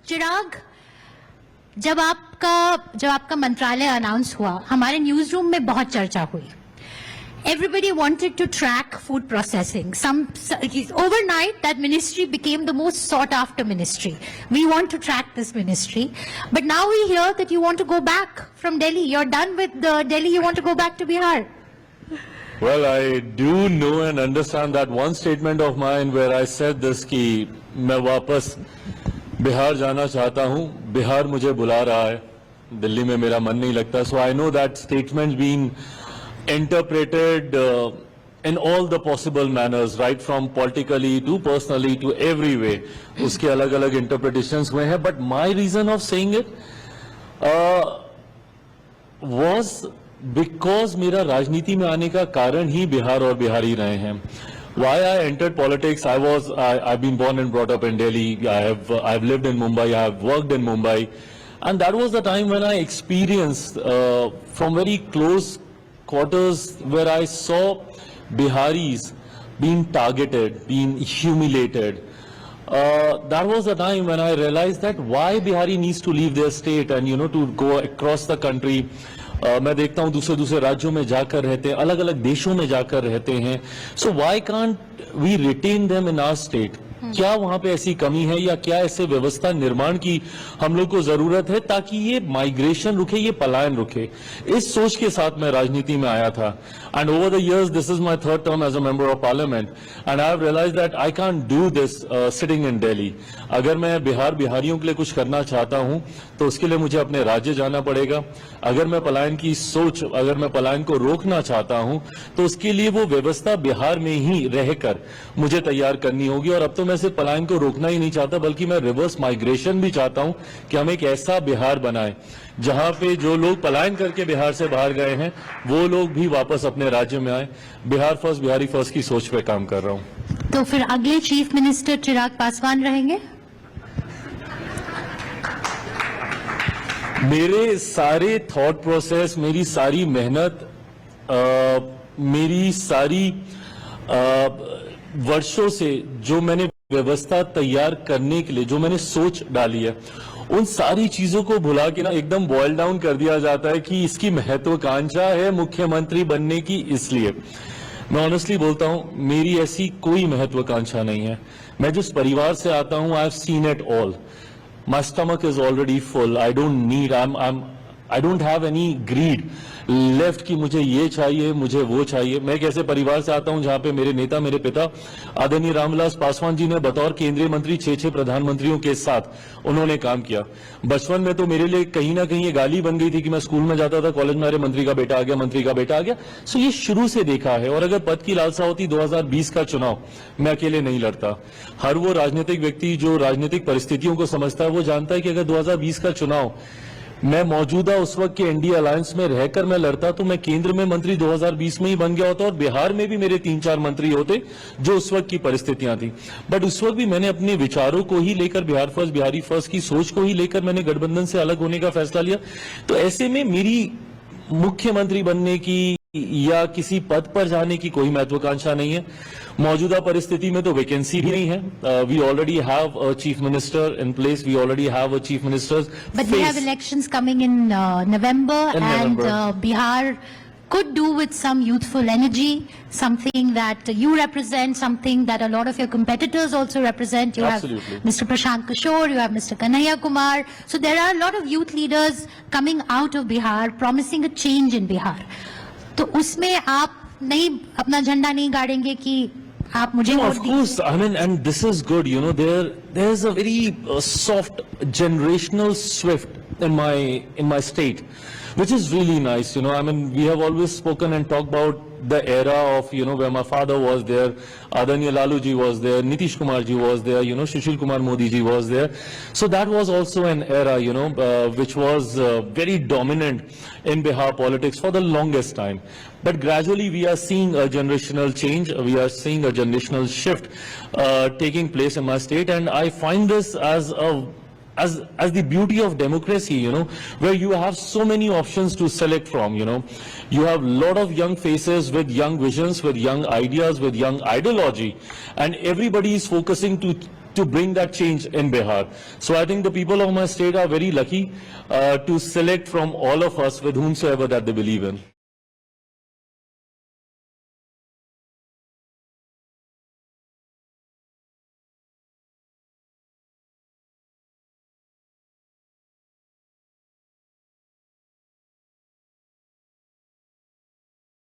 चिराग, जब आपका मंत्रालय अनाउंस हुआ, हमारे न्यूज रूम में बहुत चर्चा हुई. Everybody wanted to track food processing. Overnight, that ministry became the most sought after ministry. We want to track this ministry. But now we hear that you want to go back from Delhi. You're done with Delhi, you want to go back to Bihar. Well, I do know and understand that one statement of mine where I said this कि मैं वापस बिहार जाना चाहता हूँ, बिहार मुझे बुला रहा है, दिल्ली में मेरा मन नहीं लगता. So I know that statement being interpreted in all the possible manners, right from politically to personally to every way. उसके अलग-अलग interpretations हुए हैं. But my reason of saying it was because मेरा राजनीति में आने का कारण ही बिहार और बिहारी रहे हैं. Why I entered politics? I've been born and brought up in Delhi. I've lived in Mumbai. I've worked in Mumbai, and that was the time when I experienced from very close quarters where I saw Biharis being targeted, being humiliated. That was the time when I realized that why Bihari needs to leave their state and to go across the country. मैं देखता हूँ दूसरे राज्यों में जाकर रहते हैं, अलग अलग देशों में जाकर रहते हैं. So why can't we retain them in our state? क्या वहां पे ऐसी कमी है या क्या ऐसे व्यवस्था निर्माण की हम लोग को जरूरत है ताकि ये माइग्रेशन रुके, ये पलायन रुके? इस सोच के साथ मैं राजनीति में आया था. And over the years this is my third term as a member of parliament and I have realised that I can't do this sitting in Delhi. अगर मैं बिहारियों के लिए कुछ करना चाहता हूं तो उसके लिए मुझे अपने राज्य जाना पड़ेगा. अगर मैं पलायन को रोकना चाहता हूं तो उसके लिए वो व्यवस्था बिहार में ही रहकर मुझे तैयार करनी होगी. और अब तो मैं सिर्फ पलायन को रोकना ही नहीं चाहता बल्कि मैं रिवर्स माइग्रेशन भी चाहता हूं कि हम एक ऐसा बिहार बनाएं जहां पे जो लोग पलायन करके बिहार से बाहर गए हैं वो लोग भी वापस अपने राज्य में आए. बिहार फर्स्ट, बिहारी फर्स्ट की सोच पे काम कर रहा हूं. तो फिर अगले चीफ मिनिस्टर चिराग पासवान रहेंगे? मेरे सारे थॉट प्रोसेस, मेरी सारी मेहनत, मेरी सारी वर्षों से जो मैंने व्यवस्था तैयार करने के लिए जो मैंने सोच डाली है, उन सारी चीजों को भुला के ना एकदम बॉयल डाउन कर दिया जाता है कि इसकी महत्वाकांक्षा है मुख्यमंत्री बनने की. इसलिए मैं ऑनेस्टली बोलता हूं, मेरी ऐसी कोई महत्वाकांक्षा नहीं है. मैं जिस परिवार से आता हूं, I have seen it all. My stomach is already full. I don't have any greed left कि मुझे ये चाहिए, मुझे वो चाहिए. मैं एक ऐसे परिवार से आता हूं जहां पे मेरे नेता, मेरे पिता आदरणीय रामविलास पासवान जी ने बतौर केंद्रीय मंत्री 6 प्रधानमंत्रियों के साथ उन्होंने काम किया. बचपन में तो मेरे लिए कहीं ना कहीं ये गाली बन गई थी कि मैं स्कूल में जाता था, कॉलेज में अरे मंत्री का बेटा आ गया, मंत्री का बेटा आ गया. सो ये शुरू से देखा है. और अगर पद की लालसा होती 2020 का चुनाव मैं अकेले नहीं लड़ता. हर वो राजनीतिक व्यक्ति जो राजनीतिक परिस्थितियों को समझता है वो जानता है कि अगर 2020 का चुनाव मैं मौजूदा उस वक्त के एनडीए अलायंस में रहकर मैं लड़ता तो मैं केंद्र में मंत्री 2020 में ही बन गया होता और बिहार में भी मेरे 3-4 मंत्री होते जो उस वक्त की परिस्थितियां थी. बट उस वक्त भी मैंने अपने विचारों को ही लेकर, बिहार फर्स्ट, बिहारी फर्स्ट की सोच को ही लेकर मैंने गठबंधन से अलग होने का फैसला लिया. तो ऐसे में मेरी मुख्यमंत्री बनने की या किसी पद पर जाने की कोई महत्वाकांक्षा नहीं है. मौजूदा परिस्थिति में तो वैकेंसी भी नहीं है. We already have a chief minister in place. We already have a chief minister. But we have elections coming in November and Bihar could do with some youthful energy, something that you represent, something that a lot of your competitors also represent. You Absolutely. have Mr. Prashant Kishore, you have Mr. Kanhaiya Kumar. So there are a lot of youth leaders coming out of Bihar, promising a change in Bihar. तो उसमें आप नहीं अपना झंडा नहीं गाड़ेंगे कि आप मुझे No, vote of course. I mean, and this is good. There's a very soft generational shift in my state, which is really nice. I mean, we have always spoken and talked about the era of where my father was there, Adaniya Lalu ji was there, Nitish Kumar ji was there, Sushil Kumar Modi ji was there. So that was also an era which was very dominant in Bihar politics for the longest time. But gradually we are seeing a generational change, we are seeing a generational shift taking place in my state, and I find this as the beauty of democracy, where you have so many options to select from. You have a lot of young faces with young visions, with young ideas, with young ideology, and everybody is focusing to bring that change in Bihar. So I think the people of my state are very lucky to select from all of us with whomsoever that they believe in.